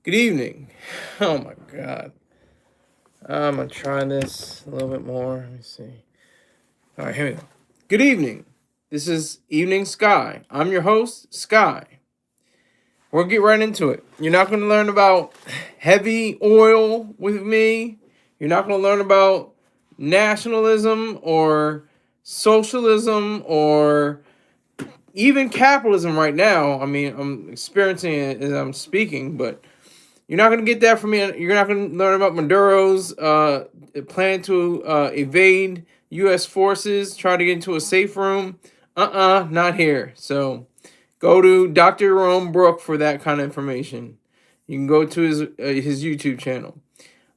Good evening. Oh my god. I'm gonna try this a little bit more. Let me see. All right, here we go. Good evening. This is Evening Sky. I'm your host, Sky. We'll get right into it. You're not gonna learn about heavy oil with me. You're not gonna learn about nationalism or socialism or even capitalism right now. I mean, I'm experiencing it as I'm speaking, but you're not going to get that from me. You're not going to learn about Maduro's plan to evade U.S. forces, try to get into a safe room. Not here. So go to Dr. Jerome Brook for that kind of information. You can go to his YouTube channel.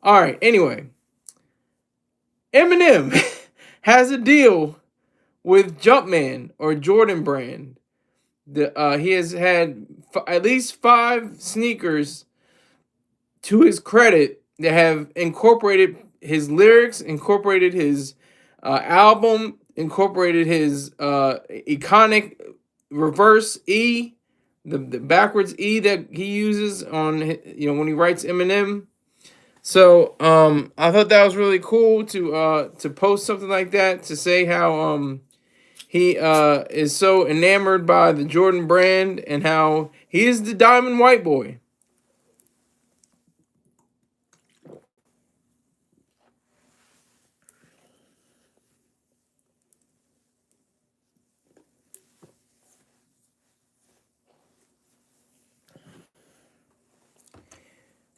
All right. Anyway, Eminem has a deal with Jumpman or Jordan Brand. He has had at least 5 sneakers to his credit that have incorporated his lyrics, incorporated his album, incorporated his iconic reverse E, the backwards E that he uses on when he writes Eminem. So I thought that was really cool to post something like that to say how he is so enamored by the Jordan brand and how he is the diamond white boy.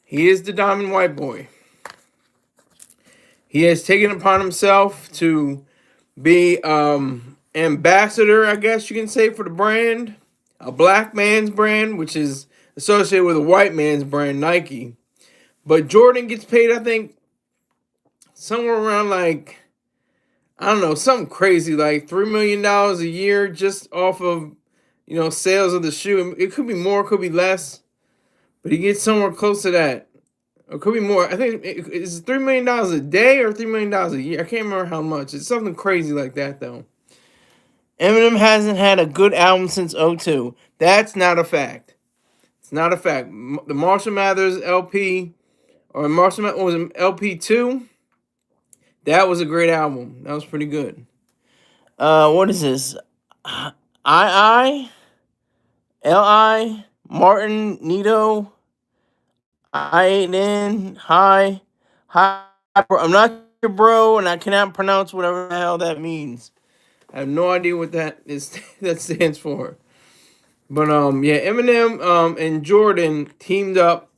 He is the diamond white boy. He has taken upon himself to be ambassador, I guess you can say, for the brand, a black man's brand, which is associated with a white man's brand, Nike. But Jordan gets paid, I think, somewhere around like, I don't know, something crazy, like $3 million a year just off of, sales of the shoe. It could be more, it could be less, but he gets somewhere close to that. Or it could be more. I think it's $3 million a day or $3 million a year. I can't remember how much. It's something crazy like that, though. Eminem hasn't had a good album since '02. That's not a fact. It's not a fact. The Marshall Mathers LP, or Marshall Mathers, was it LP2? That was a great album. That was pretty good. What is this? I Martin Nito hi, bro. I'm not your bro, and I cannot pronounce whatever the hell that means. I have no idea what that is. That stands for. But yeah, Eminem and Jordan teamed up.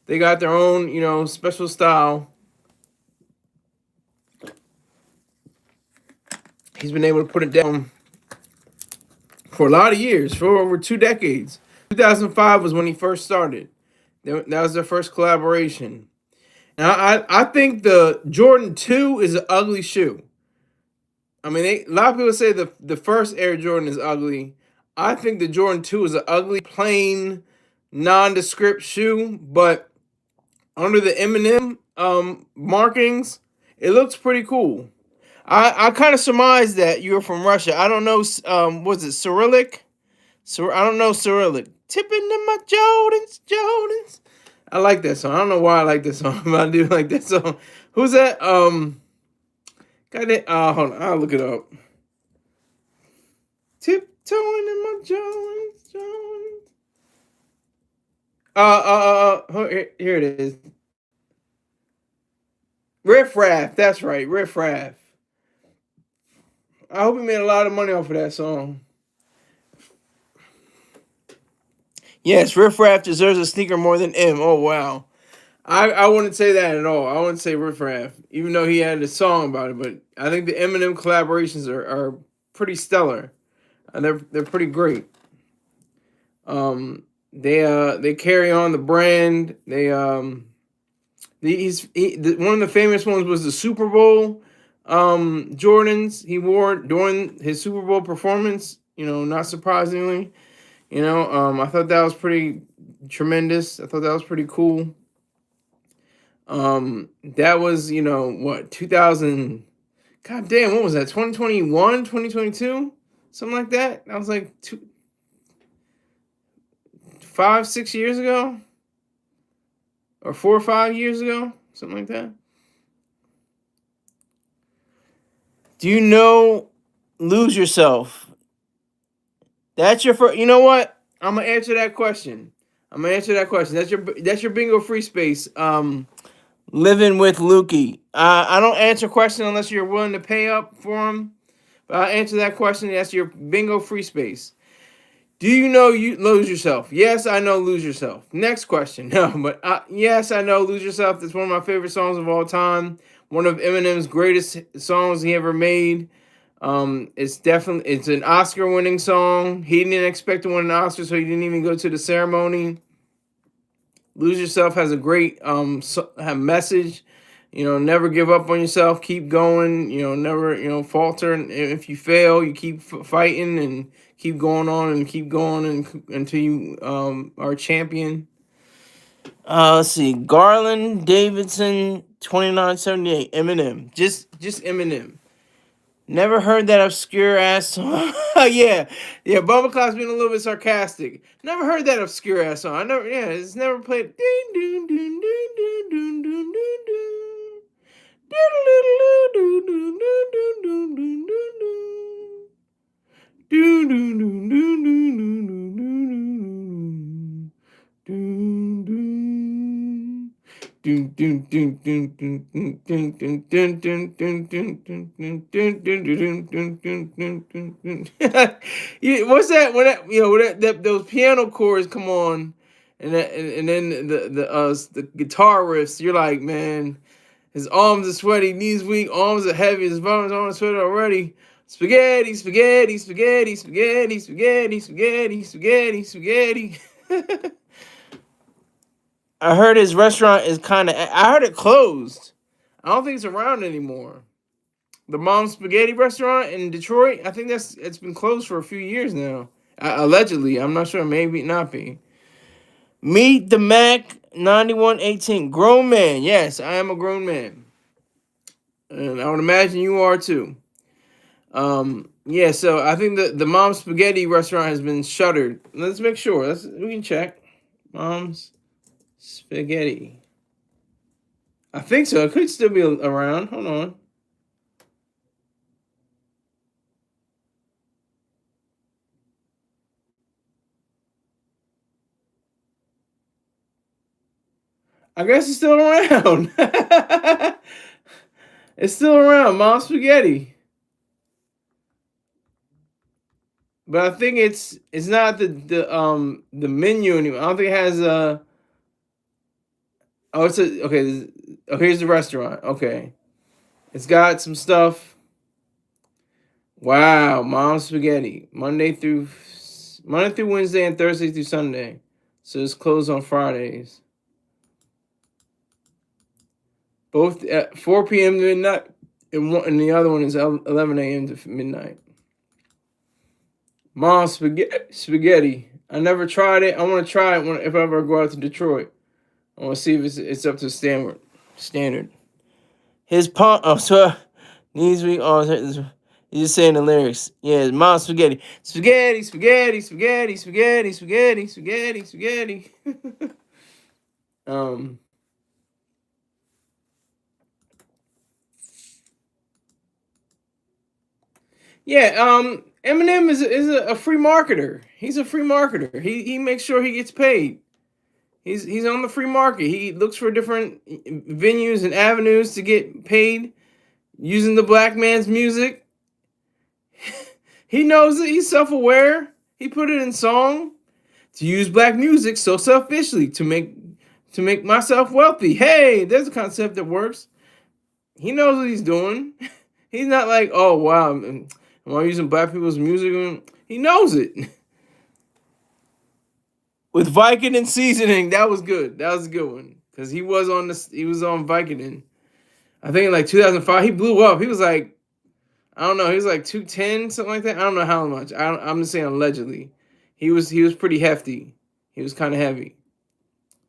They got their own, special style. He's been able to put it down for a lot of years, for over 2 decades. 2005 was when he first started. That was their first collaboration. Now, I think the Jordan 2 is an ugly shoe. I mean, a lot of people say the first Air Jordan is ugly. I think the Jordan 2 is an ugly, plain, nondescript shoe, but under the Eminem markings, it looks pretty cool. I kind of surmised that you were from Russia. I don't know, was it Cyrillic? I don't know Cyrillic. Tipping in my Jordans. I like that song. I don't know why I like this song, but I do like that song. Who's that? Got it. Hold on. I'll look it up. Tiptoeing in my Jordans. Here it is. Riff Raff. That's right. Riff Raff. I hope he made a lot of money off of that song. Yes, Riff Raff deserves a sneaker more than M. Oh, wow. I wouldn't say that at all. I wouldn't say Riff Raff, even though he had a song about it. But I think the Eminem collaborations are pretty stellar. They're pretty great. They carry on the brand. One of the famous ones was the Super Bowl Jordans he wore during his Super Bowl performance. Not surprisingly. I thought that was pretty tremendous. I thought that was pretty cool. That was, what, 2000, god damn, what was that, 2021, 2022? Something like that? That was like 5, 6 years ago? or 4 or 5 years ago, something like that. Do you know Lose Yourself? That's your first. You know what? I'm gonna answer that question. That's your bingo free space. Living with Lukey. I don't answer questions unless you're willing to pay up for them. But I'll answer that question. That's your bingo free space. Do you know you Lose Yourself? Yes, I know Lose Yourself. Next question. No, but yes, I know Lose Yourself. It's one of my favorite songs of all time. One of Eminem's greatest songs he ever made. It's an Oscar-winning song. He didn't expect to win an Oscar, so he didn't even go to the ceremony. Lose Yourself has a great message. Never give up on yourself. Keep going. Never falter. And if you fail, you keep fighting and keep going on and keep going until you are a champion. Let's see. Garland Davidson 2978 Eminem. Just Eminem. Never heard that obscure ass song. Yeah. Bubba Cloud's being a little bit sarcastic. Never heard that obscure ass song. It's never played. Ding, ding, ding, ding, ding, ding, ding, ding, ding. What's that when those piano chords come on and then the guitar riffs, you're like, man, his arms are sweaty, knees weak, arms are heavy, his arms are sweaty already. Spaghetti, spaghetti, spaghetti, spaghetti, spaghetti, spaghetti, spaghetti, spaghetti. I heard his restaurant is I heard it closed. I don't think it's around anymore. The Mom's Spaghetti restaurant in Detroit, I think it's been closed for a few years now. Allegedly, I'm not sure. Maybe not be. Meet the Mac 9118. Grown man. Yes, I am a grown man. And I would imagine you are too. Yeah, so I think the Mom's Spaghetti restaurant has been shuttered. Let's make sure. We can check. Mom's Spaghetti. I think so. It could still be around. Hold on. I guess it's still around. It's still around. Mom's Spaghetti. But I think it's not the menu anymore. I don't think it has a. Oh, it's a okay. Oh, here's the restaurant. Okay, it's got some stuff. Wow, Mom's Spaghetti, Monday through Wednesday and Thursday through Sunday, so it's closed on Fridays. Both at 4 p.m. to midnight, and the other one is 11 a.m. to midnight. Mom's Spaghetti. I never tried it. I want to try it if I ever go out to Detroit. I want to see if it's up to standard. His palm. Oh, so needs we. Oh, he's just saying the lyrics. Yeah, Mom's Spaghetti. Spaghetti, spaghetti, spaghetti, spaghetti, spaghetti, spaghetti, spaghetti. Yeah. Eminem is a free marketer. He's a free marketer. He makes sure he gets paid. He's on the free market. He looks for different venues and avenues to get paid using the black man's music. He knows it. He's self-aware. He put it in song to use black music so selfishly to make myself wealthy. Hey, there's a concept that works. He knows what he's doing. He's not like, oh wow, am I using black people's music? He knows it. With Vicodin seasoning, that was good. That was a good one because he was on Vicodin. I think in like 2005, he blew up. He was like, I don't know, he was like 210, something like that. I don't know how much. I'm just saying allegedly. He was pretty hefty. He was kind of heavy.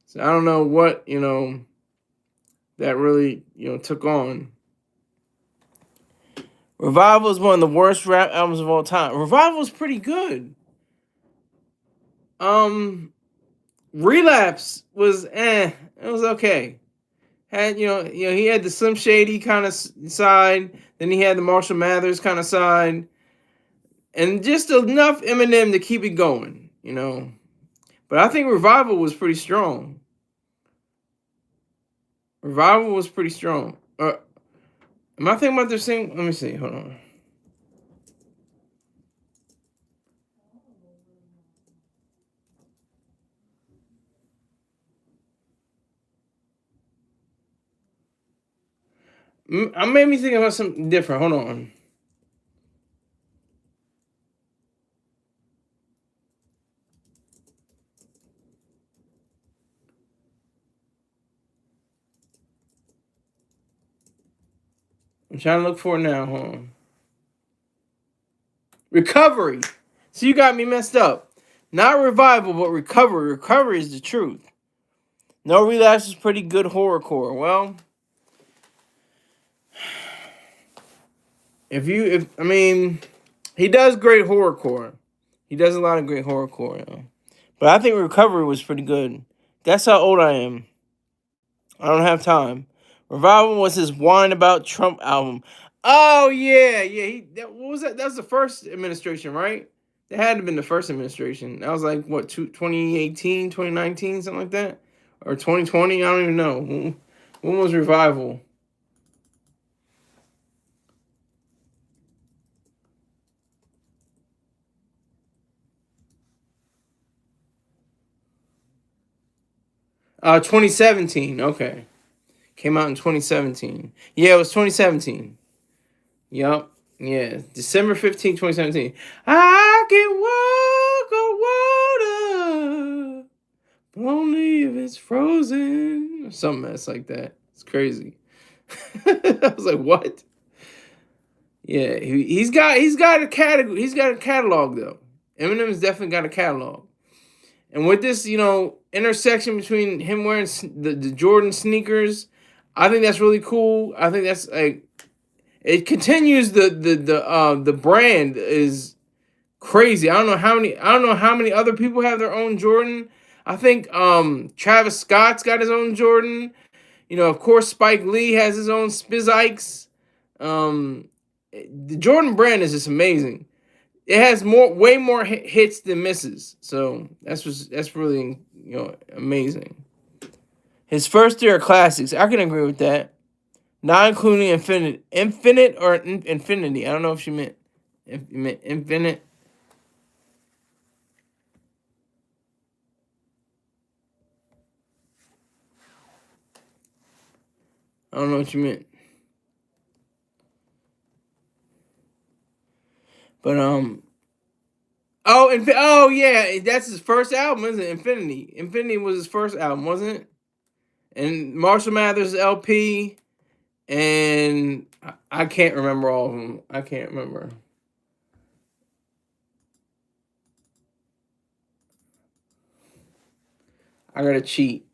So I don't know what that really took on. Revival is one of the worst rap albums of all time. Revival is pretty good. Relapse was it was okay. Had he had the Slim Shady kind of side, then he had the Marshall Mathers kind of side, and just enough Eminem to keep it going. But I think Revival was pretty strong. Revival was pretty strong. Am I thinking about the same? Let me see. Hold on. I made me think about something different. Hold on. I'm trying to look for it now. Hold on. Recovery. So you got me messed up. Not Revival, but Recovery. Recovery is the truth. No Relapse is pretty good horrorcore. Well, if I mean, he does great horrorcore. He does a lot of great horrorcore. But I think Recovery was pretty good. That's how old I am. I don't have time. Revival was his Whine About Trump album. Oh yeah, yeah. What was that? That was the first administration, right? That had to have been the first administration. That was like what 2018, 2019, something like that, or 2020. I don't even know. When was Revival? 2017. Okay, came out in 2017. Yeah, it was 2017. Yup. Yeah, December 15th, 2017. I can walk on water, but only if it's frozen. Or some mess like that. It's crazy. I was like, what? Yeah, he's got a category. He's got a catalog though. Eminem's definitely got a catalog. And with this, intersection between him wearing the Jordan sneakers, I think that's really cool. I think that's like it continues the brand is crazy. I don't know how many other people have their own Jordan. I think Travis Scott's got his own Jordan. Of course Spike Lee has his own Spizikes. Um the Jordan brand is just amazing. It has way more hits than misses. So that's really amazing. His first year of classics, I can agree with that. Not including infinite or infinity. I don't know if she meant infinite. I don't know what you meant. But oh yeah, that's his first album, isn't it? Infinity. Infinity was his first album, wasn't it? And Marshall Mathers LP, and I can't remember all of them. I can't remember. I gotta cheat.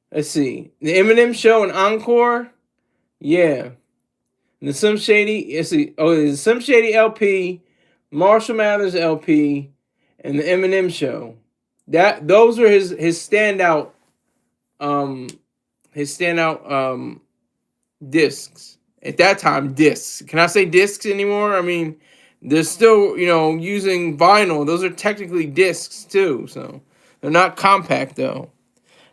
Let's see. The Eminem Show and Encore. Yeah. And the Slim Shady. Let's see. Oh, the Slim Shady LP, Marshall Mathers LP, and the Eminem Show. Those are his standout um discs. At that time, discs. Can I say discs anymore? I mean, they're still, using vinyl. Those are technically discs too, so they're not compact though.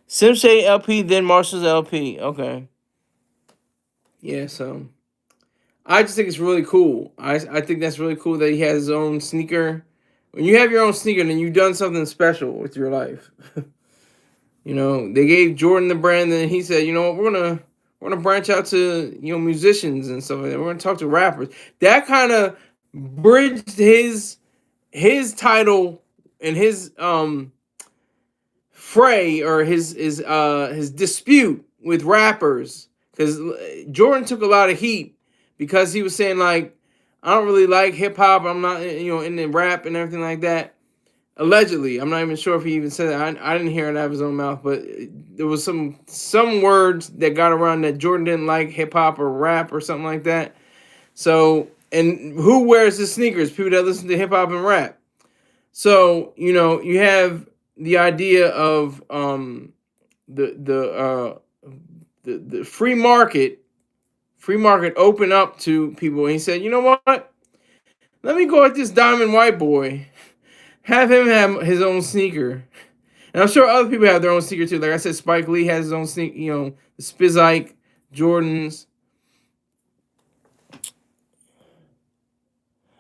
Slim Shady LP, then Marshall's LP. Okay. Yeah, so I just think it's really cool. I think that's really cool that he has his own sneaker. When you have your own sneaker, then you've done something special with your life. They gave Jordan the brand, and he said, what, we're gonna branch out to musicians and stuff like that. We're gonna talk to rappers. That kind of bridged his title and his fray or his dispute with rappers, because Jordan took a lot of heat because he was saying like, I don't really like hip hop. I'm not into rap and everything like that. Allegedly, I'm not even sure if he even said that. I didn't hear it out of his own mouth, but there was some words that got around that Jordan didn't like hip hop or rap or something like that. So, and who wears the sneakers? People that listen to hip hop and rap. So, you have the idea of the the uh, the free market open up to people. And he said, you know what? Let me go at this Diamond White boy, have him have his own sneaker. And I'm sure other people have their own sneaker too. Like I said, Spike Lee has his own sneaker, the Spizike, Jordans.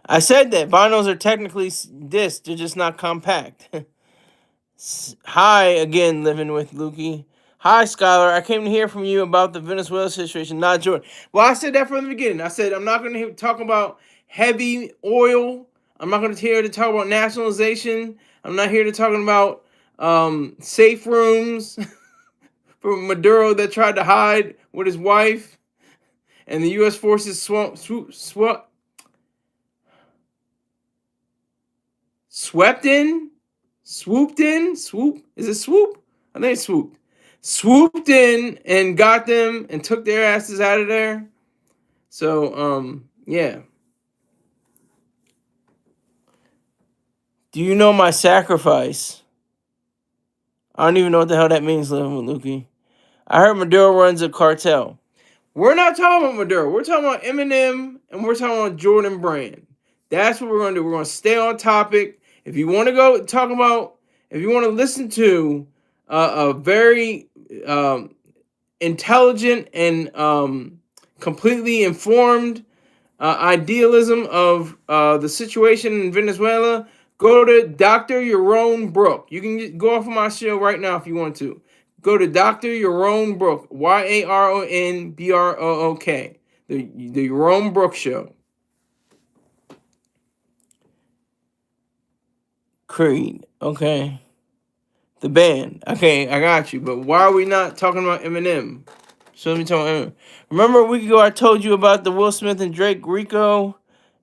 I said that vinyls are technically discs, they're just not compact. Hi again, living with Lukey. Hi, Skylar. I came to hear from you about the Venezuela situation, not Jordan. Well, I said that from the beginning. I said I'm not going to talk about heavy oil. I'm not going to here to talk about nationalization. I'm not here to talking about safe rooms for Maduro that tried to hide with his wife, and the U.S. forces swept in, swooped in, swoop. Is it swoop? I think it's swooped. Swooped in and got them and took their asses out of there. So, yeah. Do you know my sacrifice? I don't even know what the hell that means, living with Lukey. I heard Maduro runs a cartel. We're not talking about Maduro. We're talking about Eminem and we're talking about Jordan Brand. That's what we're going to do. We're going to stay on topic. If you want to if you want to listen to a very intelligent and completely informed idealism of the situation in Venezuela, go to Dr. Yaron Brook. You can go off of my show right now if you want to. Go to Dr. Yaron Brook, YARONBROOK, the Yaron Brook Show. Creed, okay. The band, okay, I got you. But why are we not talking about Eminem? So let me tell Eminem. Remember a week ago I told you about the Will Smith and Drake Rico,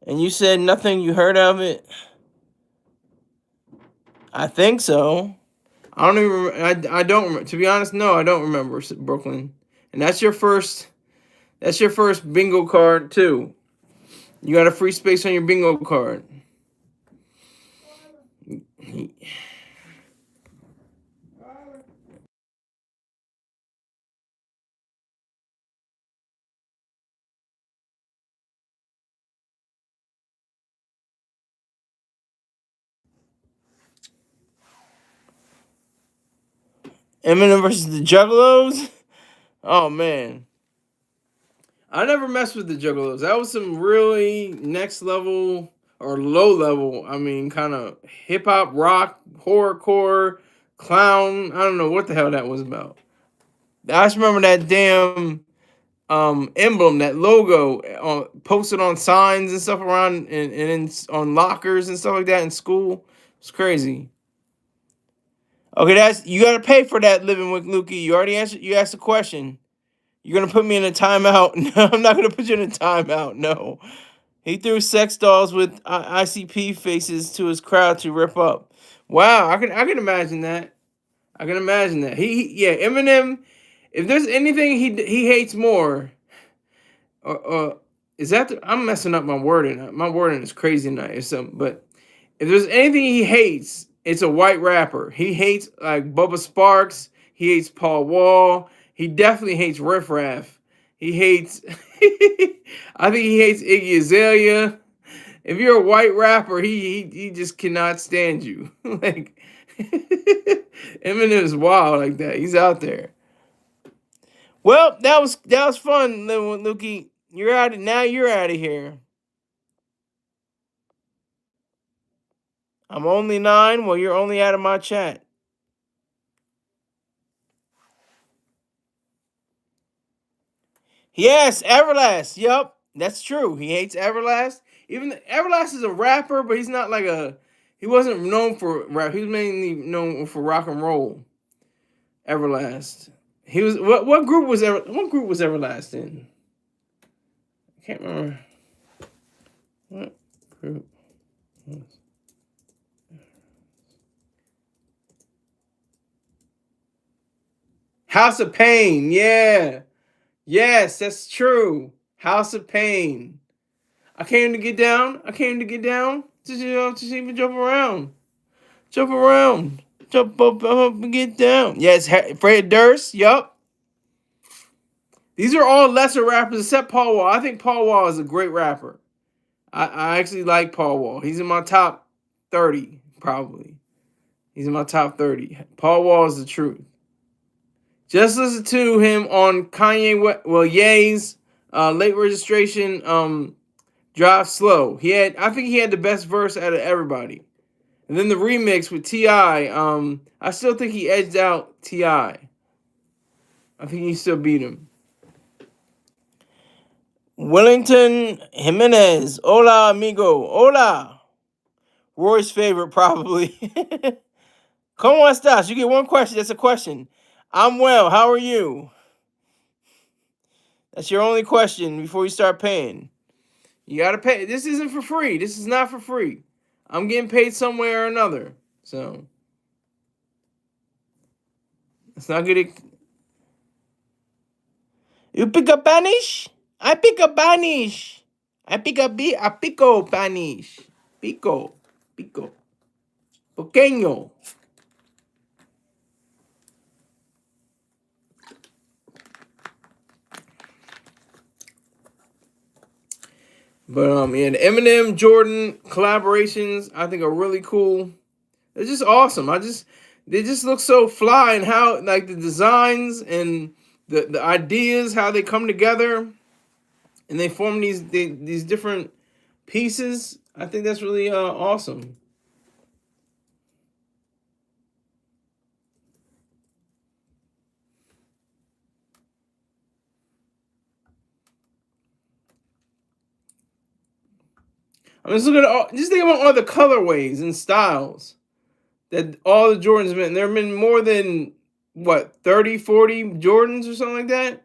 and you said nothing. You heard of it? I think so. I don't even. I don't remember. To be honest, no, I don't remember Brooklyn. And that's your first. That's your first bingo card too. You got a free space on your bingo card. Eminem versus the Juggalos. Oh man, I never messed with the Juggalos. That was some really next level or low level. I mean, kind of hip hop, rock, horrorcore, clown. I don't know what the hell that was about. I just remember that damn emblem, that logo, posted on signs and stuff around on lockers and stuff like that in school. It's crazy. Okay, that's you got to pay for that, living with Lukey. You already answered. You asked a question. You're gonna put me in a timeout. No, I'm not gonna put you in a timeout. No, he threw sex dolls with ICP faces to his crowd to rip up. Wow, I can imagine that. I can imagine that. Yeah, Eminem. If there's anything he hates more, is that I'm messing up my wording. My wording is crazy tonight or something. But if there's anything he hates, it's a white rapper. He hates like Bubba Sparks. He hates Paul Wall. He definitely hates Riff Raff. He hates. I think he hates Iggy Azalea. If you're a white rapper, he just cannot stand you. Like Eminem is wild like that. He's out there. Well, that was fun, Lukey. You're out. Now you're out of here. I'm only 9. Well, you're only out of my chat. Yes, Everlast. Yup, that's true. He hates Everlast. Even Everlast is a rapper, but he's not like a. He wasn't known for rap. He was mainly known for rock and roll. Everlast. He was what group was what group was Everlast in? I can't remember. What group was House of Pain. Yeah. Yes, that's true. House of Pain. I came to get down. I came to get down. Just even jump around. Jump around. Jump up and get down. Yes, Fred Durst. Yup. These are all lesser rappers except Paul Wall. I think Paul Wall is a great rapper. I actually like Paul Wall. He's in my top 30, probably. He's in my top 30. Paul Wall is the truth. Just listen to him on Ye's late registration Drive Slow. I think he had the best verse out of everybody. And then the remix with T.I., I still think he edged out T.I. I think he still beat him. Wellington Jimenez. Hola, amigo. Hola. Roy's favorite, probably. ¿Cómo estás? You get one question. That's a question. I'm well. How are you? That's your only question before you start paying. You gotta pay. This isn't for free. This is not for free. I'm getting paid some way or another. So it's not good. You pick up Spanish? I pick up Spanish. I pico Spanish. Pico. Pequeño. But yeah, the Eminem Jordan collaborations I think are really cool. They're just awesome. They just look so fly, and how like the designs and the ideas, how they come together and they form these different pieces. I think that's really awesome. I'm just looking at just think about all the colorways and styles that all the Jordans been. There have been more than what 30, 40 Jordans or something like that.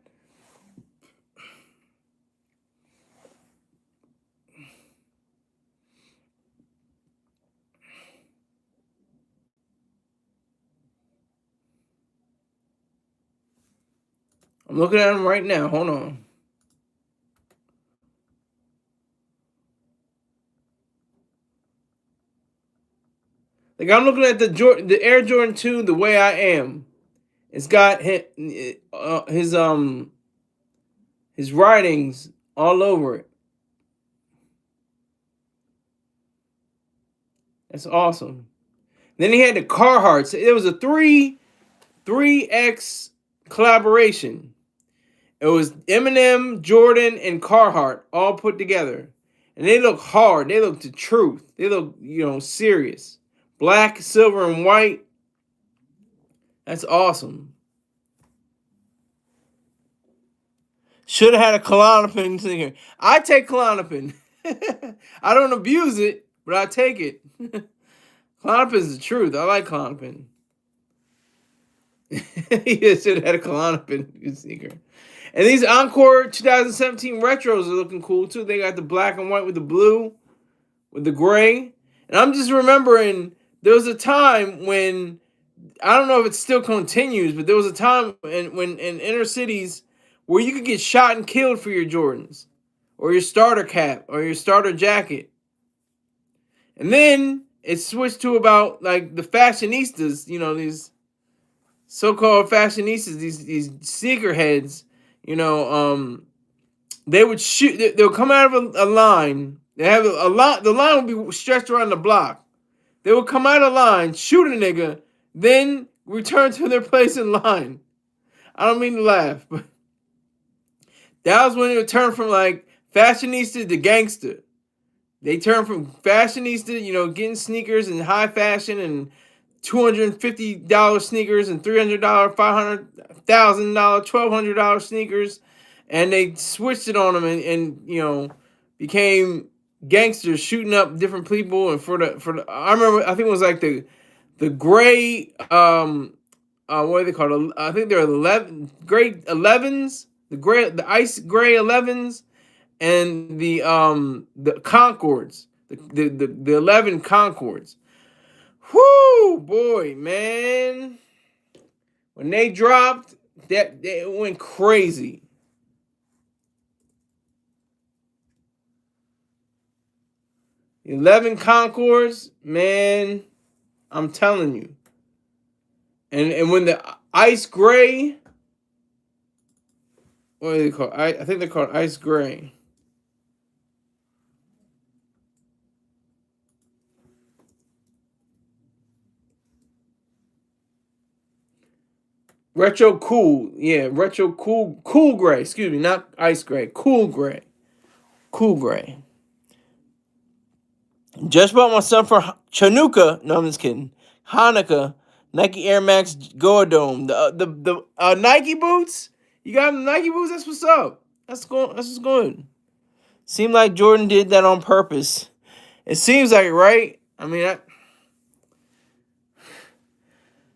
I'm looking at them right now. Hold on. Like I'm looking at the Air Jordan 2, the way I am. It's got his writings all over it. That's awesome. Then he had the Carhartts. It was a 3X collaboration. It was Eminem, Jordan, and Carhartt all put together. And they look hard. They look the truth. They look, serious. Black, silver, and white. That's awesome. Should have had a Klonopin singer. I take Klonopin. I don't abuse it, but I take it. Klonopin is the truth. I like Klonopin. He should have had a Klonopin sneaker. And these Encore 2017 retros are looking cool too. They got the black and white with the blue, with the gray. And I'm just remembering there was a time when, I don't know if it still continues, but there was a time when in inner cities where you could get shot and killed for your Jordans or your starter cap or your starter jacket. And then it switched to about like the fashionistas, these so-called fashionistas, these sneakerheads, they would shoot. They'll come out of a line. They have a lot. The line would be stretched around the block. They would come out of line, shoot a nigga, then return to their place in line. I don't mean to laugh, but that was when it would turn from like fashionista to gangster. They turned from fashionista, getting sneakers in high fashion and $250 sneakers and $300, $500,000, $1,200 sneakers, and they switched it on them and became gangsters shooting up different people. And for the I remember, I think it was like the gray what are they called? I think they're gray 11s, the ice gray 11s, and the Concords, the 11 Concords. Whoo, boy, man. When they dropped, that went crazy. $11 man. I'm telling you. And when the ice gray, what are they called? I think they're called ice gray. Retro cool, yeah, retro cool gray. Excuse me, not ice gray, cool gray, cool gray. Just bought my son for Chanukah. No, I'm just kidding. Hanukkah, Nike Air Max Go Dome. The Nike boots. You got the Nike boots. That's what's up. That's what's good. Seemed like Jordan did that on purpose. It seems like it, right? I mean,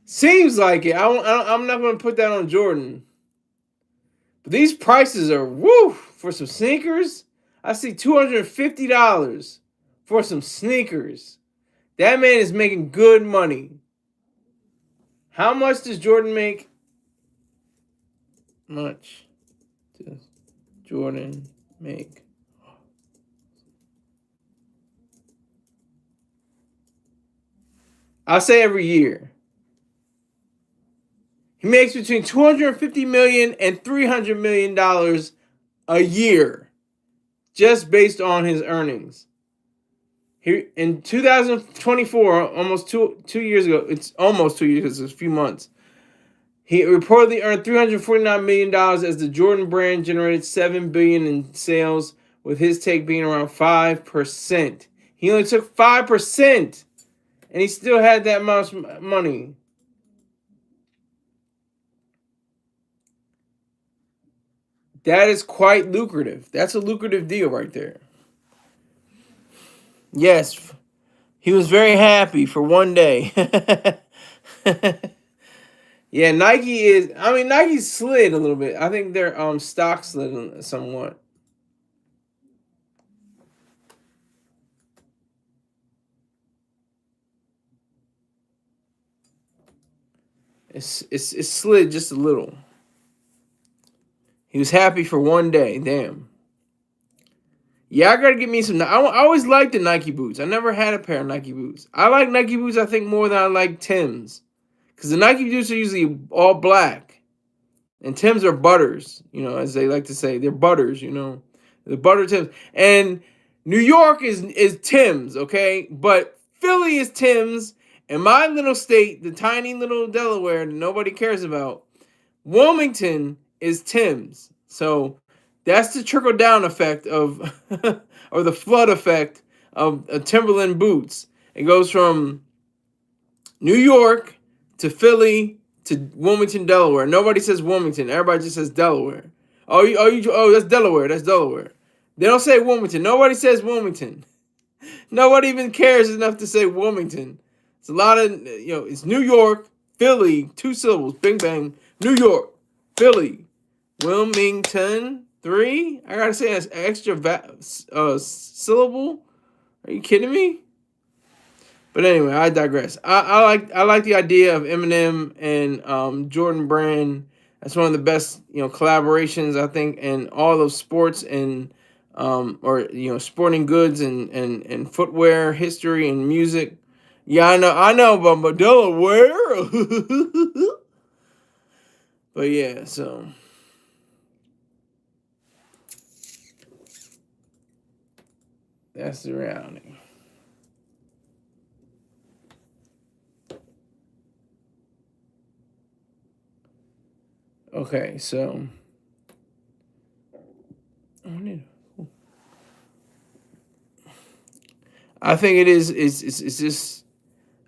seems like it. I'm not going to put that on Jordan. But these prices are woo for some sneakers. I see $250 for some sneakers. That man is making good money. How much does Jordan make? Much does Jordan make? I'll say every year. He makes between $250 million and $300 million a year, just based on his earnings. Here in 2024, almost two years ago, it's almost 2 years, it's a few months. He reportedly earned $349 million as the Jordan brand generated $7 billion in sales, with his take being around 5%. He only took 5%, and he still had that much money. That is quite lucrative. That's a lucrative deal right there. Yes, he was very happy for one day. Yeah, Nike is. I mean, Nike slid a little bit. I think their stock slid somewhat. It's slid just a little. He was happy for one day. Damn. Yeah, I gotta get me some. I always liked the Nike boots. I never had a pair of Nike boots. I like Nike boots, I think, more than I like Tim's. Because the Nike boots are usually all black. And Tim's are butters, as they like to say. They're butters, The butter Tim's. And New York is Tim's, okay? But Philly is Tim's. And my little state, the tiny little Delaware that nobody cares about, Wilmington is Tim's. So that's the trickle down effect of, or the flood effect of Timberland boots. It goes from New York to Philly to Wilmington, Delaware. Nobody says Wilmington. Everybody just says Delaware. Oh, that's Delaware. That's Delaware. They don't say Wilmington. Nobody says Wilmington. Nobody even cares enough to say Wilmington. It's a lot of, it's New York, Philly, 2 syllables, bing bang, New York, Philly, Wilmington, 3. I gotta say an extra syllable. Are you kidding me? But anyway, I digress. I like the idea of Eminem and Jordan Brand. That's one of the best collaborations I think in all of sports and or sporting goods and footwear history and music. Yeah, I know, but Delaware. But yeah, so that's the reality. Okay, so I think it is it's just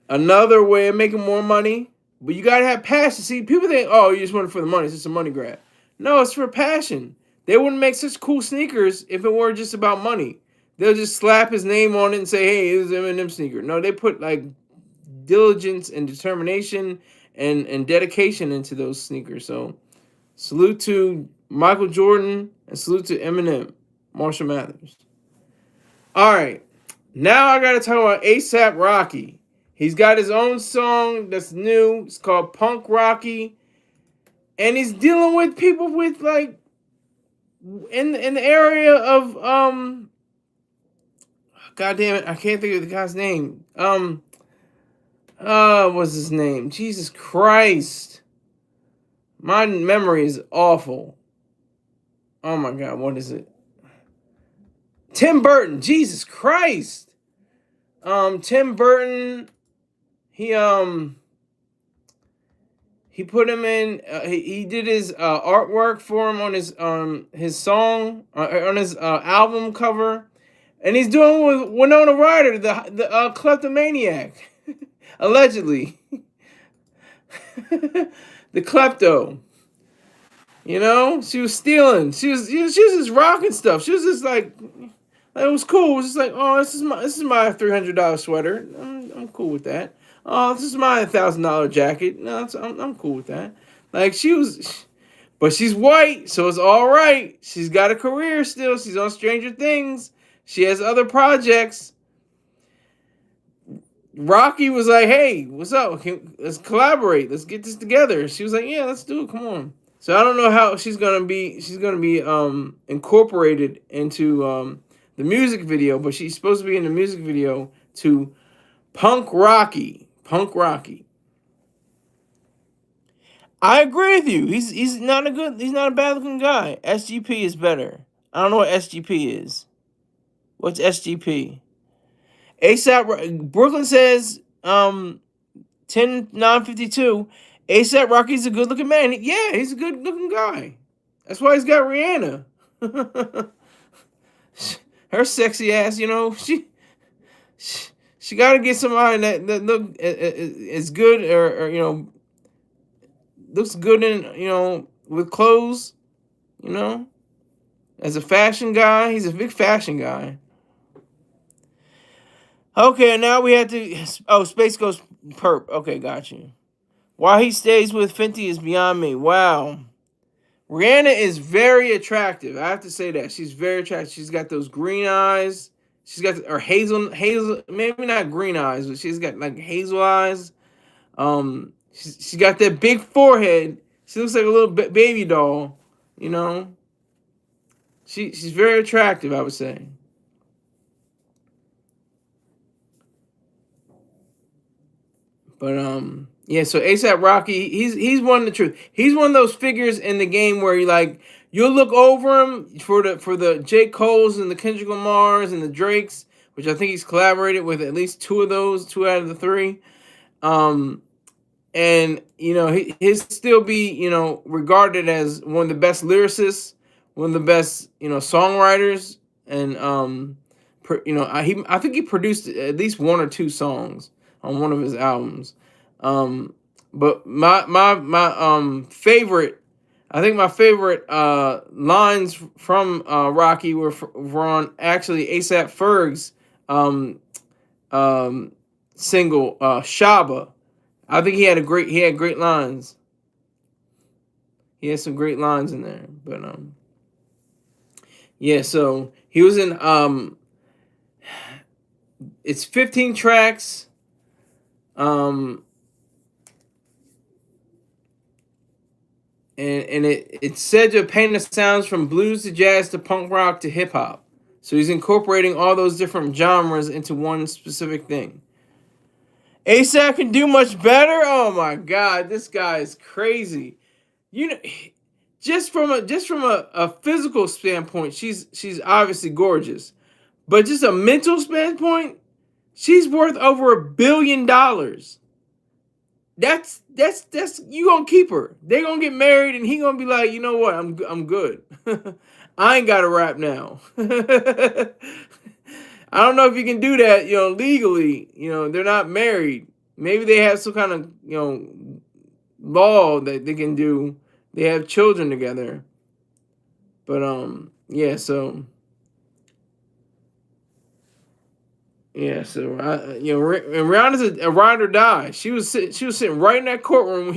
another way of making more money. But you gotta have passion. See, people think, oh, you just want it for the money. It's just a money grab. No, it's for passion. They wouldn't make such cool sneakers if it were just about money. They'll just slap his name on it and say, hey, it was an Eminem sneaker. No, they put like diligence and determination and dedication into those sneakers. So salute to Michael Jordan and salute to Eminem, Marshall Mathers. All right. Now I got to talk about ASAP Rocky. He's got his own song that's new. It's called Punk Rocky. and he's dealing with people with like in the area of God damn it, I can't think of the guy's name. What's his name? Jesus Christ. My memory is awful. Oh my God, what is it? Tim Burton. Jesus Christ. Tim Burton. He he put him in. He did his artwork for him on his song on his album cover, and he's doing with Winona Ryder, the kleptomaniac, allegedly, the klepto. You know, she was stealing. She was just rocking stuff. She was just like it was cool. It was just like, oh, this is my $300 sweater. I'm cool with that. Oh, this is my $1,000 jacket. No, I'm cool with that. Like she was, but she's white, so it's all right. She's got a career still. She's on Stranger Things. She has other projects. Rocky was like, "Hey, what's up? Let's collaborate. Let's get this together." She was like, "Yeah, let's do it. Come on." So I don't know how she's gonna be. She's gonna be incorporated into the music video, but she's supposed to be in the music video to Punk Rocky. Punk Rocky. I agree with you. He's not a bad looking guy. SGP is better. I don't know what SGP is. What's SGP? ASAP Brooklyn says 10-952. ASAP Rocky's a good looking man. Yeah, he's a good looking guy. That's why he's got Rihanna. Her sexy ass, you know, she got to get somebody that look is good or you know looks good in you know with clothes, you know. As a fashion guy, he's a big fashion guy. Okay, now we have to. Oh, Space Ghost Perp. Okay, got you. Why he stays with Fenty is beyond me. Wow. Rihanna is very attractive. I have to say that. She's very attractive. She's got those green eyes. She's got or hazel, maybe not green eyes, but she's got like hazel eyes. She got that big forehead. She looks like a little baby doll, you know. She's very attractive, I would say. But yeah, so ASAP Rocky, he's one of the truth. He's one of those figures in the game where you'll look over him for the J. Cole's and the Kendrick Lamar's and the Drake's, which I think he's collaborated with at least two out of the three. And you know he'll still be regarded as one of the best lyricists, one of the best songwriters, and I think he produced at least one or two songs on one of his albums. But my favorite, I think my favorite lines from Rocky were on actually ASAP Ferg's single Shaba. I think he had great lines. He had some great lines in there, but yeah. So he was in it's 15 tracks. And it's said to paint the sounds from blues to jazz to punk rock to hip hop. So he's incorporating all those different genres into one specific thing. ASAP can do much better. Oh my God, this guy is crazy. You know, just from a physical standpoint, she's obviously gorgeous, but just a mental standpoint, she's worth over $1 billion. That's you gonna keep her. They gonna get married, and he gonna be like, you know what? I'm good. I ain't got to rap now. I don't know if you can do that, legally. They're not married. Maybe they have some kind of, law that they can do. They have children together. But yeah, so Rihanna's a ride or die. She was sitting right in that courtroom.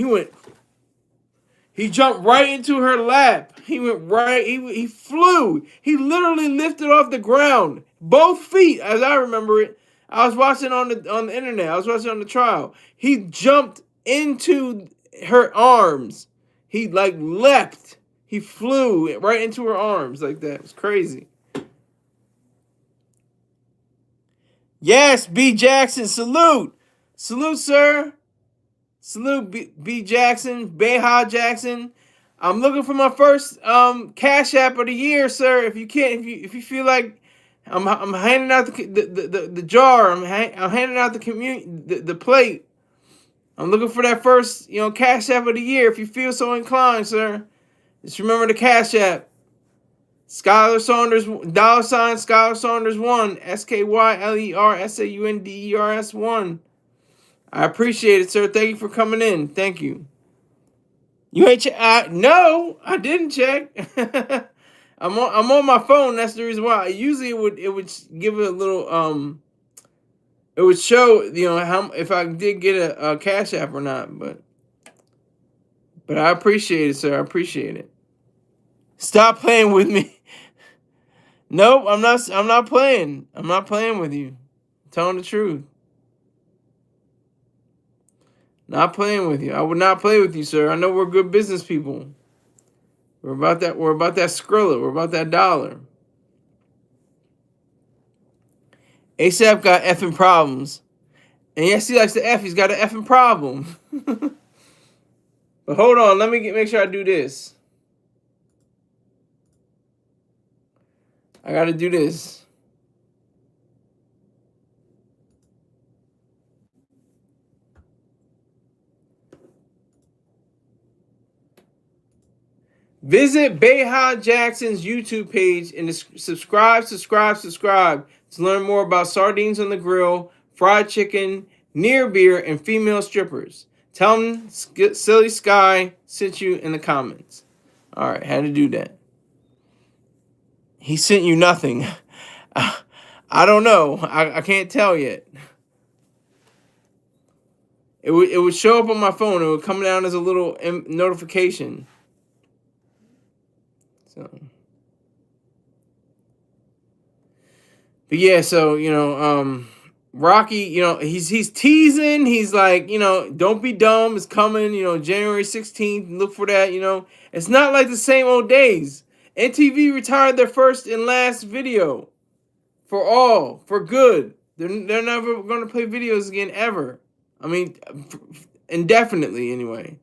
He jumped right into her lap. He went right. He flew. He literally lifted off the ground, both feet, as I remember it. I was watching on the internet. I was watching on the trial. He jumped into her arms. He like leapt. He flew right into her arms like that. It was crazy. Yes, B. Jackson, salute. Salute, sir. Salute, B. Jackson, Beha Jackson. I'm looking for my first Cash App of the year, sir. If you can't, if you feel like I'm handing out the jar, I'm handing out the plate. I'm looking for that first Cash App of the year. If you feel so inclined, sir, just remember the Cash App. Skylar Saunders, $ Skylar Saunders 1, SkylerSaunders 1. I appreciate it, sir. Thank you for coming in. Thank you. You ain't check? No, I didn't check. I'm on my phone. That's the reason why. Usually it would give it a little it would show how if I did get a Cash App or not. But I appreciate it, sir. I appreciate it. Stop playing with me. Nope, I'm not. I'm not playing. I'm not playing with you. I'm telling the truth. Not playing with you. I would not play with you, sir. I know we're good business people. We're about that. We're about that Skrilla. We're about that dollar. ASAP got effing problems, and yes, he likes to F. He's got an effing problem. But hold on. Let me make sure I do this. I got to do this. Visit Beha Jackson's YouTube page and subscribe to learn more about sardines on the grill, fried chicken, near beer, and female strippers. Tell them Silly Sky sent you in the comments. All right, had to do that. He sent you nothing. I don't know. I can't tell yet. It would show up on my phone. It would come down as a little notification. So, but yeah, so Rocky, he's teasing. He's like, don't be dumb. It's coming. January 16th. Look for that. It's not like the same old days. NTV retired their first and last video for good. They're never going to play videos again ever. I mean, indefinitely anyway.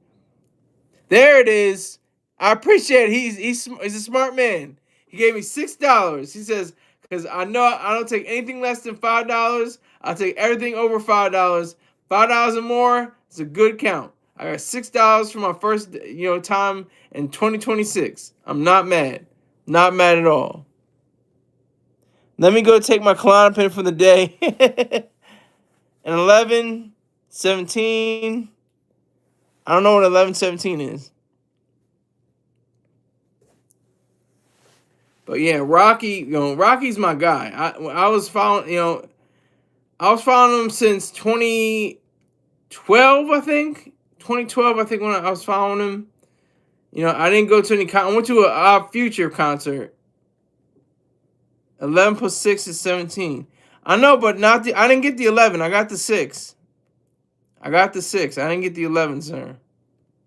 There it is. I appreciate it. He's a smart man. He gave me $6. He says, because I know I don't take anything less than $5. I'll take everything over $5. $5 or more, it's a good count. I got $6 for my first time in 2026. I'm not mad. Not mad at all. Let me go take my Klonopin for the day. And 11:17. I don't know what 11:17 is. But yeah, Rocky, Rocky's my guy. I was following, him since 2012, I think. 2012, I think, when I was following him. I didn't go to any I went to a Odd Future concert. 11 plus 6 is 17. I know, but I didn't get the 11. I got the 6. I didn't get the 11, sir.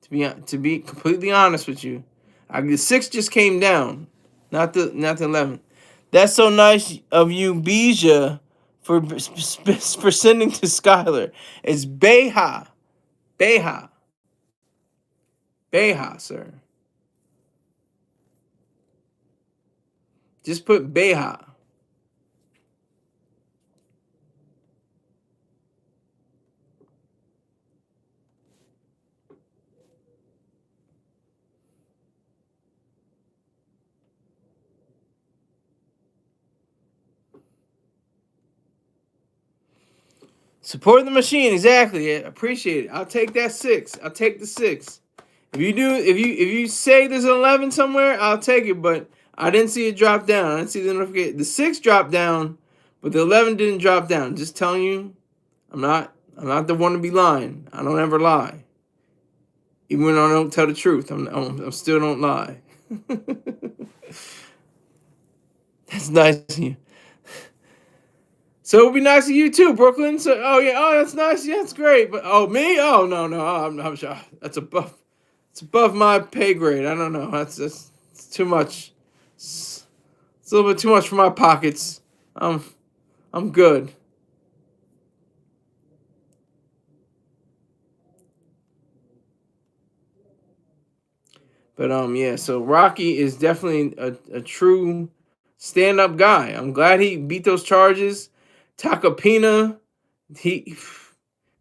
To be completely honest with you. The 6 just came down. Not the 11. That's so nice of you, Bija, for sending to Skylar. It's Beha. Beha, sir. Just put Beha. Support the machine, exactly. I appreciate it. I'll take that 6. I'll take the 6. If you say there's an 11 somewhere, I'll take it. But I didn't see it drop down. I didn't see the notification. The 6 dropped down, but the 11 didn't drop down. Just telling you, I'm not the one to be lying. I don't ever lie. Even when I don't tell the truth, I still don't lie. That's nice of you. So it would be nice of you too, Brooklyn. So, that's nice. Yeah, that's great. But me? Oh no, I'm sure that's a buff. It's above my pay grade. I don't know. That's it's too much. It's a little bit too much for my pockets. Um, I'm good. But yeah. So Rocky is definitely a true stand up guy. I'm glad he beat those charges. Takapina, he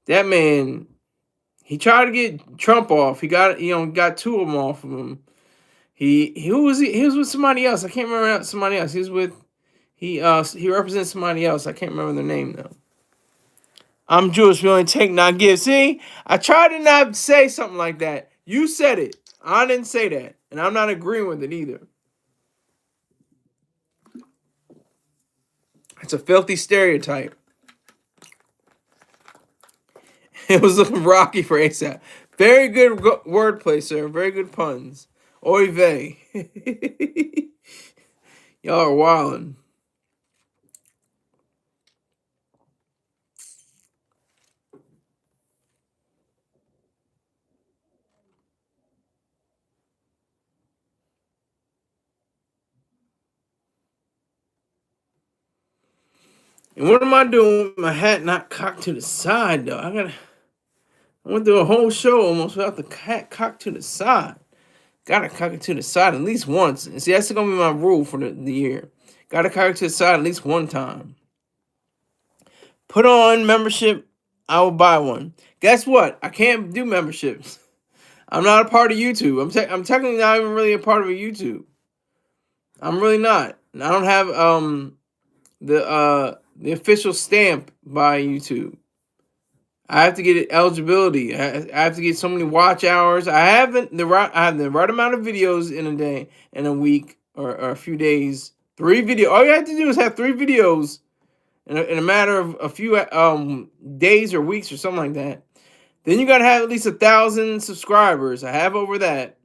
that man. He tried to get Trump off. He got got two of them off of him. He who was he? He was with somebody else. I can't remember somebody else. He was with he represents somebody else. I can't remember their name though. I'm Jewish. We only take, not give. See, I tried to not say something like that. You said it. I didn't say that, and I'm not agreeing with it either. It's a filthy stereotype. It was looking rocky for ASAP. Very good wordplay, sir. Very good puns. Oy vey. Y'all are wildin'. And what am I doing with my hat not cocked to the side, though? I went through a whole show almost without the hat cocked to the side. Gotta cock it to the side at least once. And see, that's gonna be my rule for the year. Gotta cock it to the side at least one time. Put on membership, I will buy one. Guess what? I can't do memberships. I'm not a part of YouTube. I'm technically not even really a part of a YouTube. I'm really not. And I don't have the official stamp by YouTube. I have to get eligibility. I have to get so many watch hours. I have the right amount of videos in a day, in a week, or a few days. 3 videos. All you have to do is have 3 videos in a matter of a few days or weeks or something like that. Then you gotta have at least 1,000 subscribers. I have over that.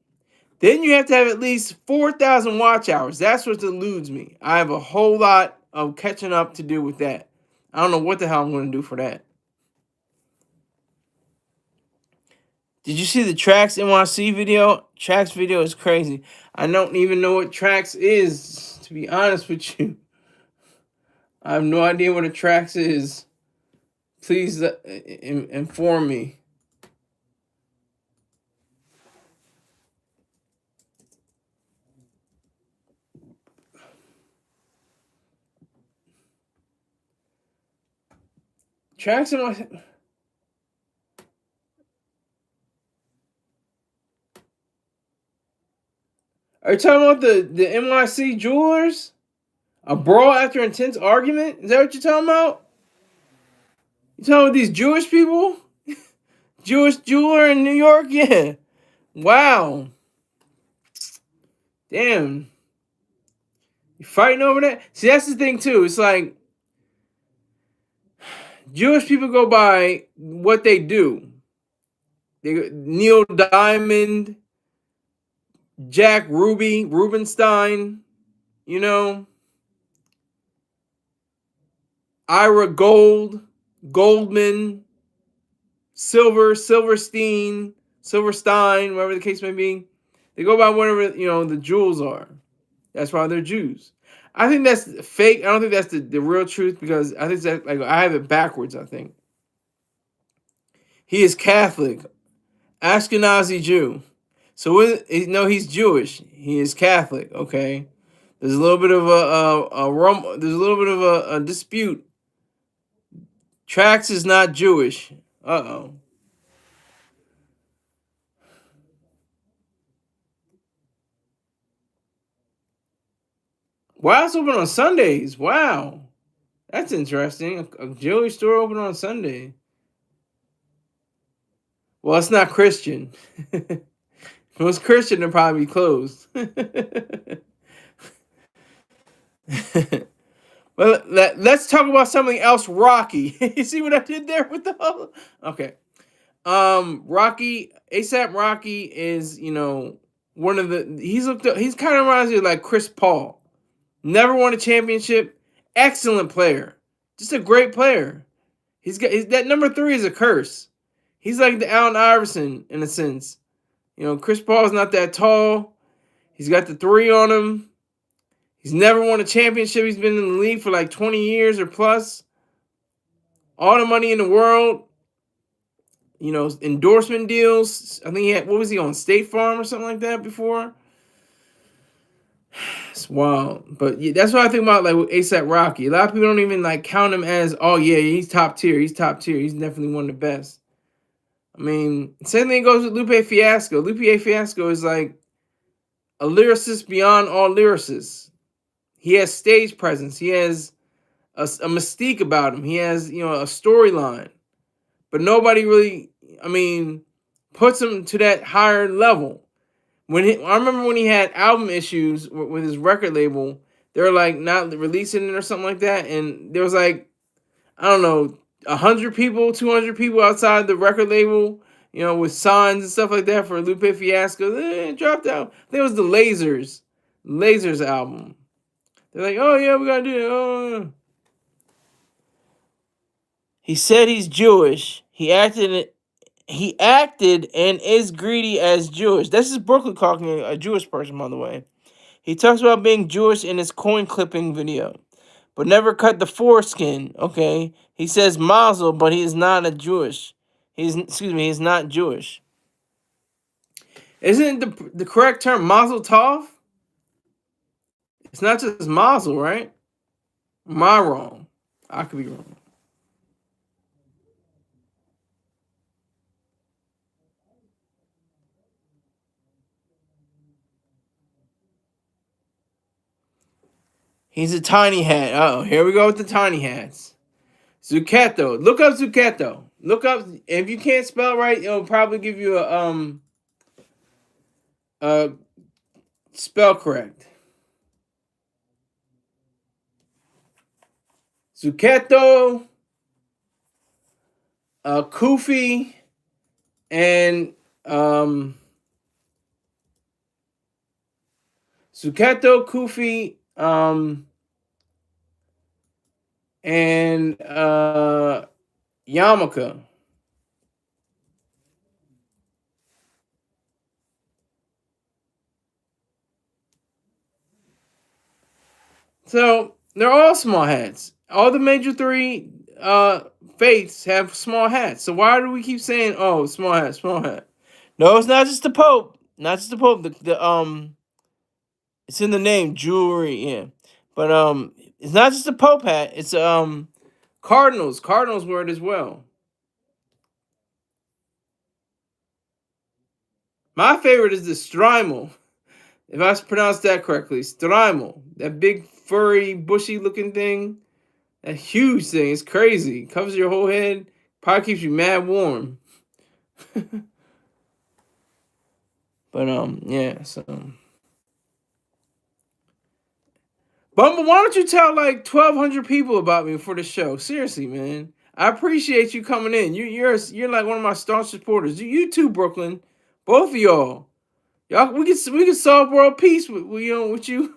Then you have to have at least 4,000 watch hours. That's what eludes me. I have a whole lot of catching up to do with that. I don't know what the hell I'm going to do for that. Did you see the Trax NYC video? Trax video is crazy. I don't even know what Trax is, to be honest with you. I have no idea what a Trax is. Please inform me. Trax NYC. Are you talking about the NYC jewelers? A brawl after intense argument? Is that what you're talking about? You talking about these Jewish people? Jewish jeweler in New York? Yeah. Wow. Damn. You fighting over that? See, that's the thing too. It's like Jewish people go by what they do. Neil Diamond, Jack Rubenstein, you know, Ira Goldman, Silverstein, whatever the case may be. They go by whatever, the jewels are. That's why they're Jews. I think that's fake. I don't think that's the real truth, because I think that, like, I have it backwards, I think. He is Catholic, Ashkenazi Jew. So no, he's Jewish. He is Catholic. Okay, there's a little bit of there's a little bit of a dispute. Trax is not Jewish. Uh-oh. Wow, it's open on Sundays. Wow, that's interesting. A jewelry store open on Sunday. Well, it's not Christian. If it was Christian, it'd probably be closed. Well, let's talk about something else rocky. You see what I did there with the whole... Okay. Rocky, ASAP Rocky is, one of the... He's kind of reminds me of like Chris Paul. Never won a championship. Excellent player. Just a great player. That number 3 is a curse. He's like the Allen Iverson in a sense. Chris Paul's not that tall. He's got the three on him. He's never won a championship. He's been in the league for like 20 years or plus. All the money in the world. Endorsement deals. I think he had, what was he on, State Farm or something like that before? It's wild. But yeah, that's what I think about like with ASAP Rocky. A lot of people don't even like count him as, oh yeah, he's top tier. He's top tier. He's definitely one of the best. I mean, same thing goes with Lupe Fiasco. Lupe Fiasco is like a lyricist beyond all lyricists. He has stage presence. He has a mystique about him. He has, a storyline. But nobody really, puts him to that higher level. I remember when he had album issues with his record label, they were like not releasing it or something like that, and there was like, I don't know, 100 people, 200 people outside the record label, with signs and stuff like that for Lupe Fiasco. It dropped out. I think it was the Lasers album. They're like, oh yeah, we gotta do it. Oh. He said he's Jewish. He acted and is greedy as Jewish. This is Brooklyn talking, a Jewish person, by the way. He talks about being Jewish in his coin clipping video, but never cut the foreskin. Okay, he says Mazel, but he is not a Jewish. He's not Jewish. Isn't the correct term Mazel Tov? It's not just Mazel, right? Am I wrong? I could be wrong. He's a tiny hat. Oh, here we go with the tiny hats. Zucchetto. Look up Zucchetto. Look up. If you can't spell right, it'll probably give you a spell correct. Zucchetto, Kufi, and Zucchetto, Kufi, and Yamaka. So they're all small hats. All the major three faiths have small hats. So why do we keep saying, "Oh, small hat, small hat"? No, it's not just the Pope. Not just the Pope. It's in the name, jewelry. Yeah, but it's not just the Pope hat. It's Cardinals. Cardinals wear it as well. My favorite is the Strymel. If I pronounced that correctly, Strymel. That big, furry, bushy looking thing. That huge thing. It's crazy. Covers your whole head. Probably keeps you mad warm. But yeah, so Bumble, why don't you tell like 1,200 people about me for the show? Seriously, man. I appreciate you coming in. You're like one of my staunch supporters. You too, Brooklyn. Both of y'all. Y'all, we can solve world peace with you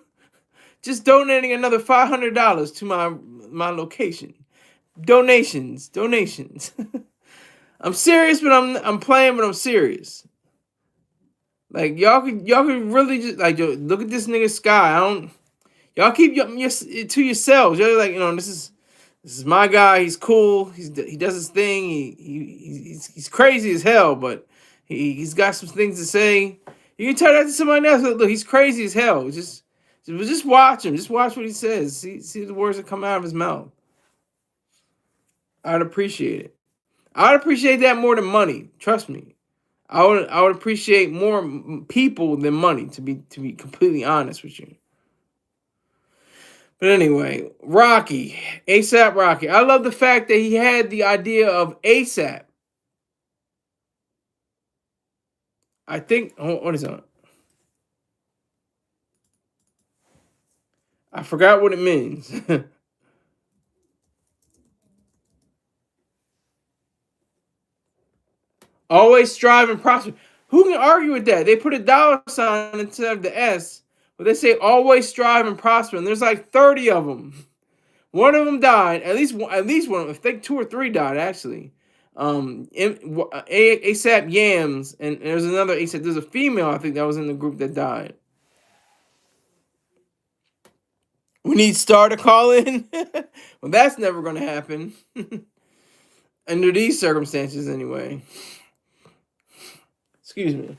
just donating another $500 to my location. Donations. I'm serious, but I'm playing, but I'm serious. Like y'all could really just like look at this nigga Sky. Y'all keep your to yourselves. You're like, this is my guy. He's cool. He does his thing. He's crazy as hell, but he's got some things to say. You can tell that to somebody else. Look, he's crazy as hell. Just watch him. Just watch what he says. See the words that come out of his mouth. I'd appreciate it. I'd appreciate that more than money. Trust me. I would appreciate more people than money. To be completely honest with you. But anyway, Rocky, ASAP Rocky. I love the fact that he had the idea of ASAP. I think, what is that? I forgot what it means. Always strive and prosper. Who can argue with that? They put a dollar sign instead of the S, but they say always strive and prosper, and there's like 30 of them. One of them died. At least one. I think 2 or 3 died actually. ASAP Yams, and there's another ASAP. There's a female I think that was in the group that died. We need Star to call in. Well, that's never going to happen under these circumstances, anyway. Excuse me.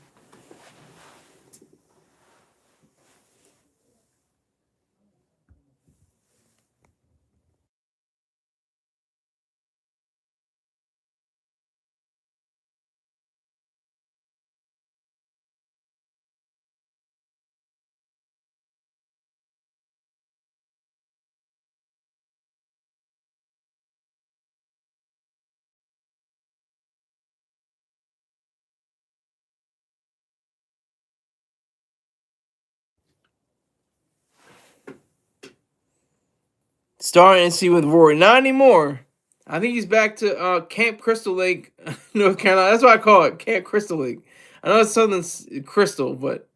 Star NC with Rory. Not anymore. I think he's back to Camp Crystal Lake, North Carolina. That's what I call it, Camp Crystal Lake. I know it's Southern Crystal, but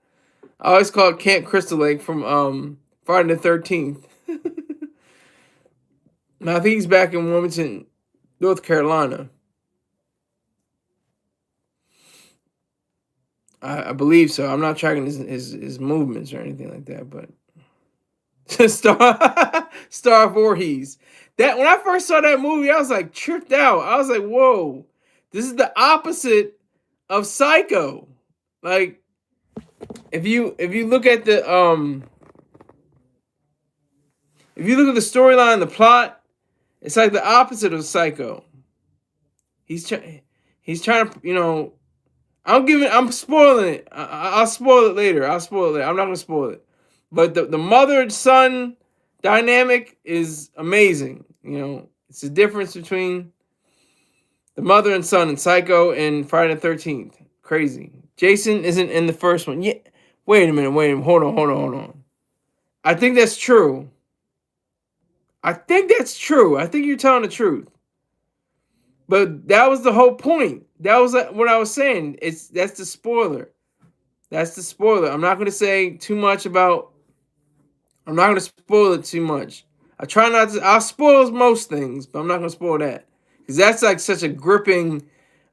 I always call it Camp Crystal Lake from Friday the 13th. Now I think he's back in Wilmington, North Carolina. I believe so. I'm not tracking his movements or anything like that, but Star Voorhees. That when I first saw that movie, I was like tripped out. I was like, whoa, this is the opposite of Psycho. Like if you look at the storyline and the plot, it's like the opposite of Psycho. He's trying to, I'm spoiling it. I'll spoil it later. I'm not gonna spoil it. But the mother son dynamic is amazing. It's the difference between the mother and son in Psycho and Friday the 13th. Crazy. Jason isn't in the first one. Yeah. Wait a minute. Hold on. I think that's true. I think you're telling the truth. But that was the whole point. That was what I was saying. That's the spoiler. I'm not going to say too much about. I'm not going to spoil it too much. I try not to. I'll spoil most things, but I'm not going to spoil that because that's like such a gripping,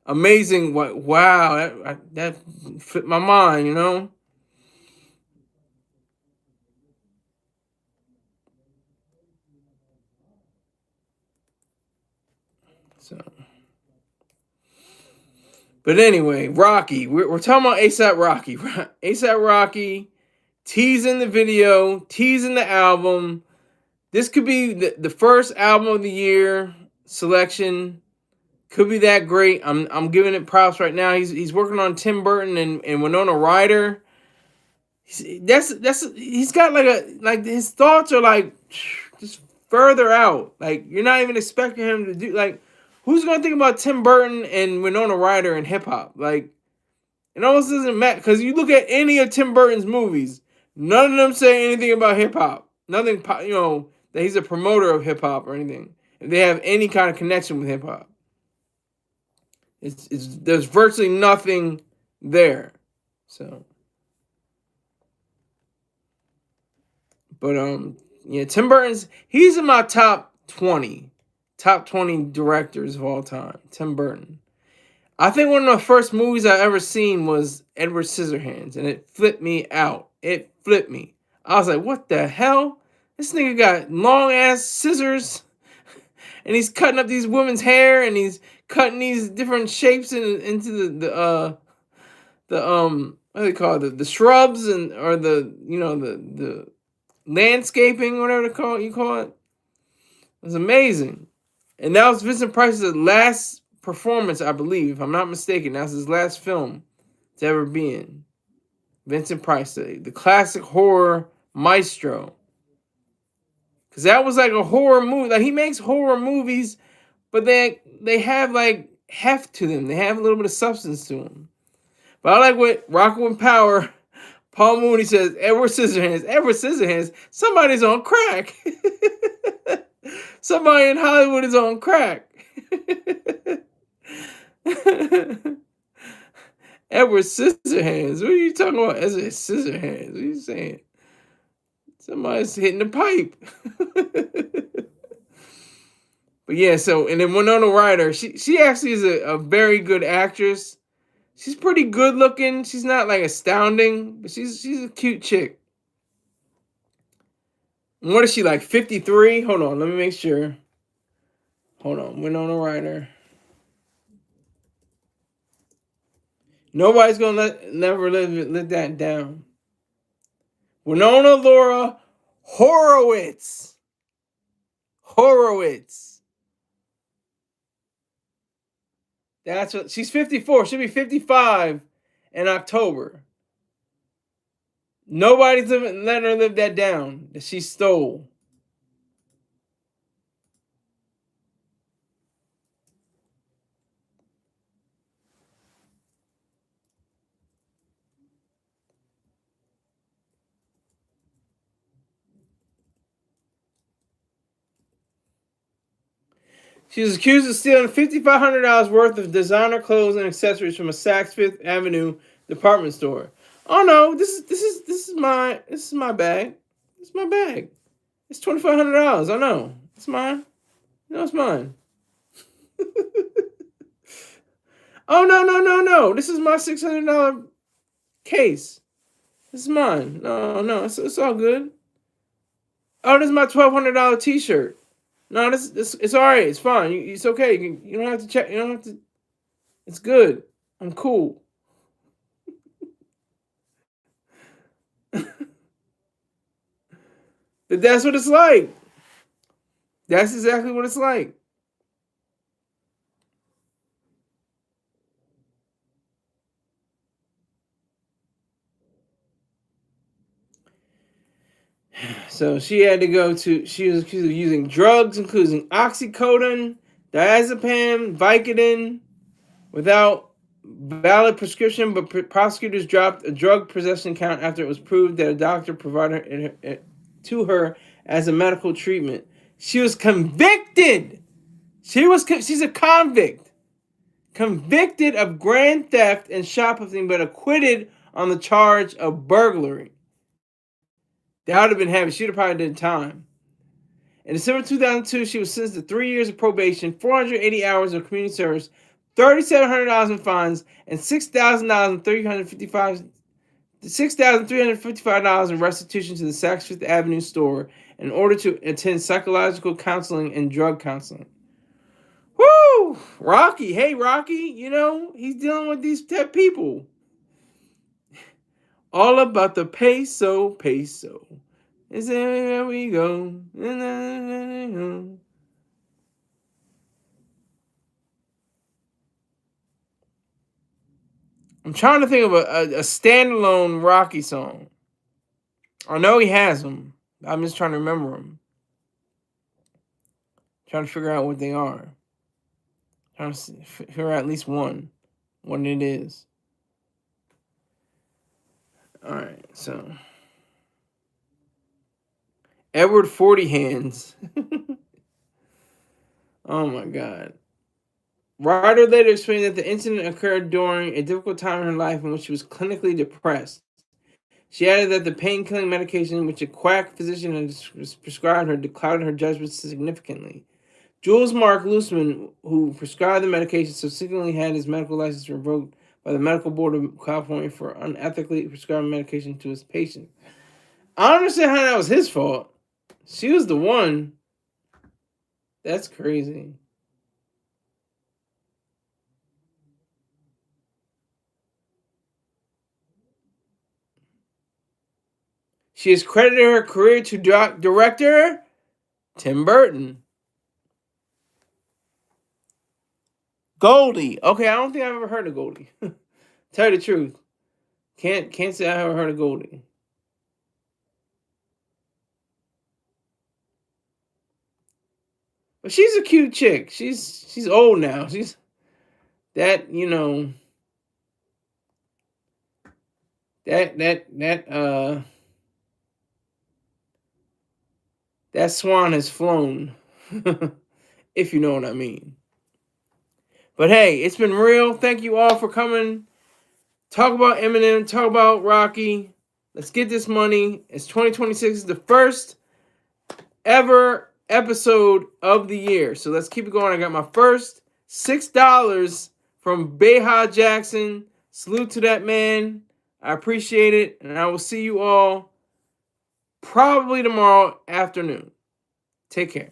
amazing. Wow, that flipped my mind. So, but anyway, Rocky. We're talking about ASAP Rocky. ASAP Rocky teasing the video, teasing the album. This could be the first album of the year selection. Could be that great. I'm giving it props right now. He's working on Tim Burton and Winona Ryder. He's got like his thoughts are like just further out. Like you're not even expecting him to do like who's gonna think about Tim Burton and Winona Ryder and hip hop? Like it almost doesn't matter because you look at any of Tim Burton's movies, none of them say anything about hip hop. Nothing, that he's a promoter of hip hop or anything. If they have any kind of connection with hip hop, it's there's virtually nothing there. So, but yeah, Tim Burton's he's in my top 20 directors of all time. Tim Burton. I think one of the first movies I ever seen was Edward Scissorhands, and it flipped me out. It flipped me. I was like, what the hell? This nigga got long ass scissors, and he's cutting up these women's hair, and he's cutting these different shapes into the what do they call it? The shrubs and or the landscaping, whatever you call it. It was amazing, and that was Vincent Price's last performance, I believe, if I'm not mistaken. That's his last film to ever be in. Vincent Price, the classic horror maestro. Because that was like a horror movie. Like he makes horror movies, but they have like heft to them. They have a little bit of substance to them. But I like what Rockland Power, Paul Mooney says, Edward Scissorhands, somebody's on crack. Somebody in Hollywood is on crack. Edward Scissorhands. What are you talking about? Edward Scissorhands. What are you saying? Somebody's hitting the pipe. But yeah, so and then Winona Ryder, she actually is a very good actress. She's pretty good looking. She's not like astounding, but she's a cute chick. And what is she like? 53? Hold on, let me make sure. Hold on, Winona Ryder. Nobody's gonna never let that down. Winona Laura Horowitz. Horowitz. That's what she's 54. She'll be 55 in October. Nobody's letting her live that down that she stole. She was accused of stealing $5,500 worth of designer clothes and accessories from a Saks Fifth Avenue department store. Oh no, this is my bag. It's my bag. It's $2,500. I know. It's mine. No, it's mine. Oh no. This is my $600 case. This is mine. No, it's all good. Oh, this is my $1,200 T-shirt. No, this it's all right. It's fine. It's okay. You don't have to check. You don't have to. It's good. I'm cool. But that's what it's like. That's exactly what it's like. So she had to go to. She was accused of using drugs, including oxycodone, diazepam, Vicodin, without valid prescription. But prosecutors dropped a drug possession count after it was proved that a doctor provided it to her as a medical treatment. She was convicted. She's a convict. Convicted of grand theft and shoplifting, but acquitted on the charge of burglary. That would have been heavy. She would have probably did time. In December 2002, she was sentenced to 3 years of probation, 480 hours of community service, $3,700 in fines, and $6,355 in restitution to the Saks Fifth Avenue store in order to attend psychological counseling and drug counseling. Woo! Rocky, hey Rocky, he's dealing with these type people. All about the peso. Is there we go. I'm trying to think of a standalone Rocky song. I know he has them. I'm just trying to remember them. Trying to figure out what they are. Trying to figure out at least one. What it is. Alright, so. Edward 40 Hands. Oh my god. Ryder later explained that the incident occurred during a difficult time in her life in which she was clinically depressed. She added that the pain-killing medication which a quack physician had prescribed her clouded her judgment significantly. Jules Mark Luceman, who prescribed the medication, subsequently had his medical license revoked by the Medical Board of California for unethically prescribing medication to his patients. I don't understand how that was his fault. She was the one. That's crazy. She has credited her career to director Tim Burton. Goldie. Okay, I don't think I've ever heard of Goldie. Tell you the truth. Can't say I ever heard of Goldie. But she's a cute chick. She's old now. She's that, that swan has flown. If you know what I mean. But hey, it's been real. Thank you all for coming. Talk about Eminem. Talk about Rocky. Let's get this money. It's 2026. It's the first ever episode of the year. So let's keep it going. I got my first $6 from Beha Jackson. Salute to that man. I appreciate it. And I will see you all probably tomorrow afternoon. Take care.